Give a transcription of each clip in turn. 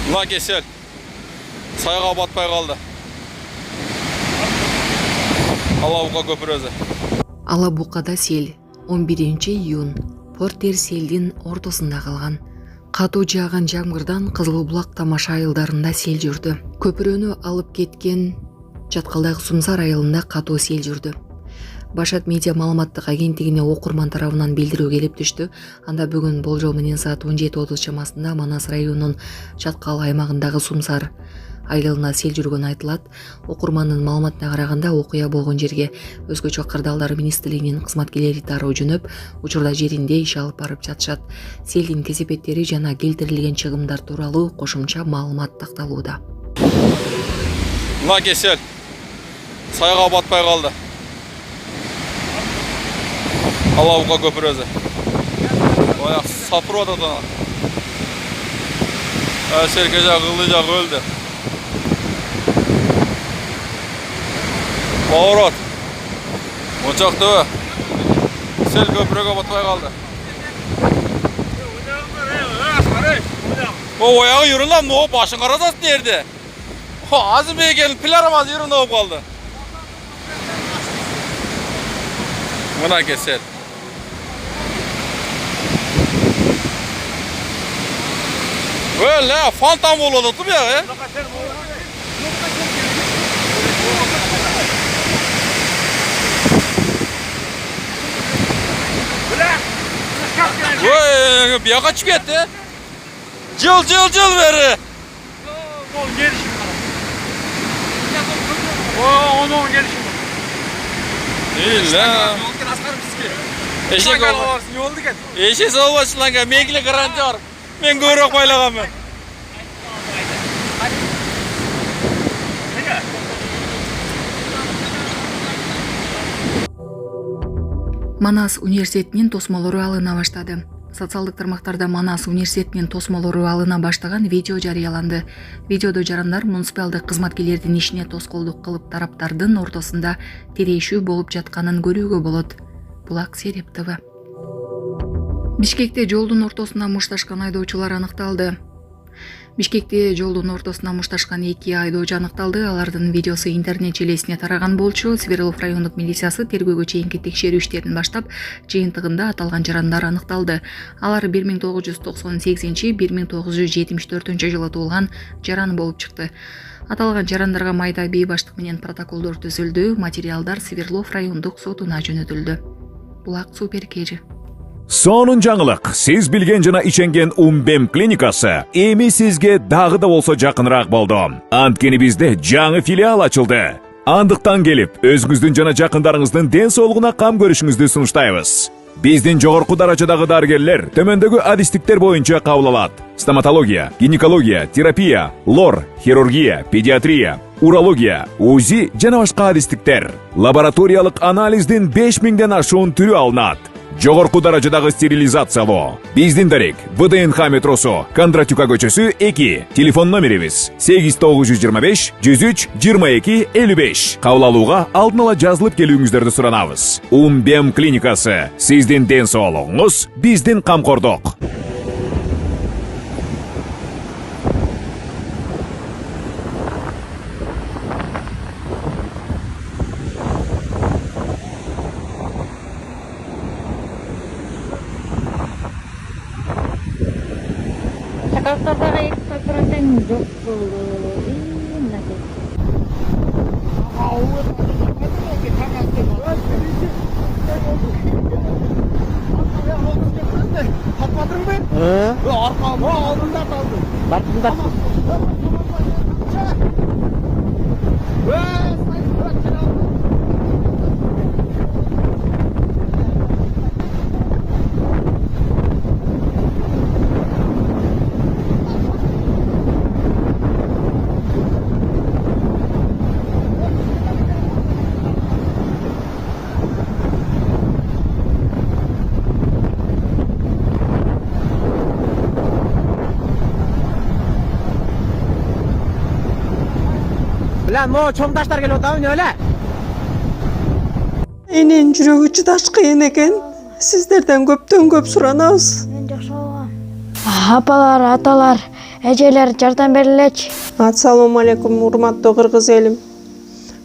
Mına kesel. Sayga batpay kaldı. Алабука көпір өзі. Алабукада сел 11 июнь Портер селдин ортосунда калган. Катуу жааган жамгырдан Кызылбулак тамаша айылдарында сел жүрдү. Көпүрөнү алып кеткен Жаткалдагы Сумсар айылында катуу сел жүрдү. Башат медиа маалыматтык агенттигине окурман тарабынан билдирүү келип түштү. Анда бүгүн болжол менен саат 17:30 чамасында Манас районунун Чаткал аймагындагы Сумсар айылына сел жүргөнү айтылат. Окурмандын маалыматына караганда окуя болгон жерге өзгөчө кырдаалдар министрлигинин кызматкерлери тароо жөнөп, учурда жеринде иш алып барып жатышат. Селдин кесепеттери жана келтирилген чыгымдар тууралуу кошумча маалымат такталууда. Мына кесел. Сайга батпай калды. Алабука көпір өзі. Ояқ сапыр атады. Серке жақ, ылды жақ өлді. Поворот. Мончақты сел көпіріге батпай қалды. Ояғы үйрінлам, но башын қарасасын ерді. Азы бейгенің піларамаз үйрін оп қалды. Мына кесел. Öyle fantam oladı değil mi ya? Vay, bir yaka çıkıyor etti. Cıl veri. Onun gelişi. Değil la. Eşek olmaz. Eşek olmasın lan. Mekli garanti var. Ben görüyorum baylağı ben. Манас университетинин тосмолору алына баштады. Социалдык тармактарда Манас университетинин тосмолору алына баштаган видео жарыяланды. Видеодо жарандар муниципалдык кызматкерлердин ишине тоскоолдук кылып тараптардын ортосунда терешүү болуп жатканын көрүүгө болот. Булак Сереп ТВ. Бишкекте жолдун ортосуна мушташкан айдоочулар аныкталды. Бишкекте жолдун ортосуна мушташкан 2 айдоочу аныкталды. Алардын видеосу интернет желесине тараган болчу. Свердлов райондук милициясы тергөөгө чейинки текшерүү иштерин баштап, жыйынтыгында аталган жарандар аныкталды. Алар 1998-1974 жылы туулган жаран болуп чыкты. Аталган жарандарга майда бий баштык менен протоколдор түзүлдү. Материалдар Свердлов райондук сотуна жөнөтүлдү. Булак Суперкежи. Сонун жаңылык, сиз билген жана иченген Умбем клиникасы эми сизге дагы да болсо жакыныраак болду. Анткени бизде жаңы филиал ачылды. Андыктан келип, өзүңүздүн жана жакындарыңыздын ден соолугуна кам көрүшүңүздү сунуштайбыз. Биздин жогорку даражадагы дарыгерлер төмөндөгү адистиктер боюнча кабыл алат. Стоматология, гинекология, терапия, лор, хирургия, педиатрия, урология, УЗИ жана башка адистиктер. Лабораториялык анализдин 5000ден ашуун түрү алынат. Жогорку даражадагы стерилизациялоо. Биздин дарек ВДНХ метросу, Кондратюка көчөсү 2. Телефон номерибиз 8925 103 22 55. Кабыл алууга алдын ала жазылып келүүңүздөрдү суранабыз. Умбем клиникасы. Сиздин ден соолугуңуз, биздин камкордук. Çakaltardagi eksploatasiyaң жок болду. Мынакей. Lan mo çoğum taşlar geliyor da öyle. Менин жүрөгү чыдаш кыйын экен. Сиздерден көптөн көп суранабыз. Мен жакшы болом. Апалар, аталар, эжелер жардам берилечи. Ассалому алейкум, урматтуу кыргыз элим.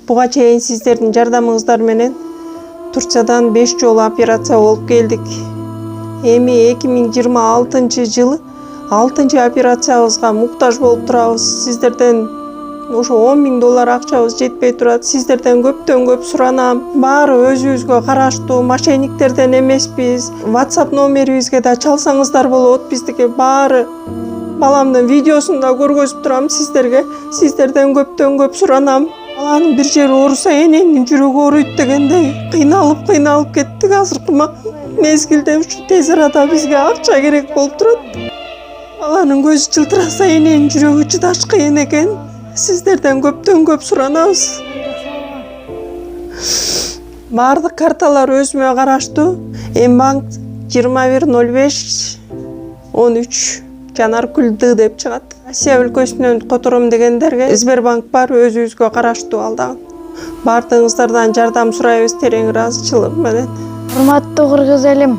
Буга чейин сиздердин жардамыңыздар менен Турциядан 5 жолу операция болуп келдик. Эми 2026 жылы 6 операциябызга муктаж болуп турабыз. Сиздерден ошо $10.000 акчабыз жетпей турат. Сиздерден көптөн көп суранам. Баары өзүбүзгө караштуу, мошенниктерден эмеспиз. WhatsApp номерибизге да чалсаңыздар болот. Биздики баары баламдын видеосун да көргөзүп турам сиздерге. Сиздерден көптөн көп суранам. Баланын бир жери ооруса эненин жүрөгү ооруйт дегендей кыйналып кеттик. Азыркы мезгилде ушу тез арада бизге акча керек болуп турат. Баланын көзү жылтыраса эненин жүрөгү чыдаш кыйын экен. Сиздерден көптөн көп суранабыз. Баардык карталар өзүмө караштуу. Мбанк 210513 Жанаркүл Д деп чыгат. Россия өлкөсүнөн котором дегендерге Сбербанк бар, өзүбүзгө караштуу алдагы. Баардыгыңыздардан жардам сурайбыз терең ыраазычылык менен. Урматтуу кыргыз элим,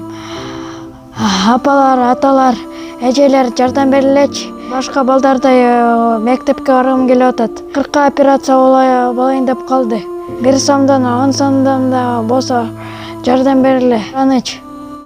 апалар, аталар, эжелер жардам берилечи. Башка балдардай мектепке баргым келип атат. 40 операция болайын деп калды. 1 сомдон 10 сомдон да болсо жардам бериле. Аныч.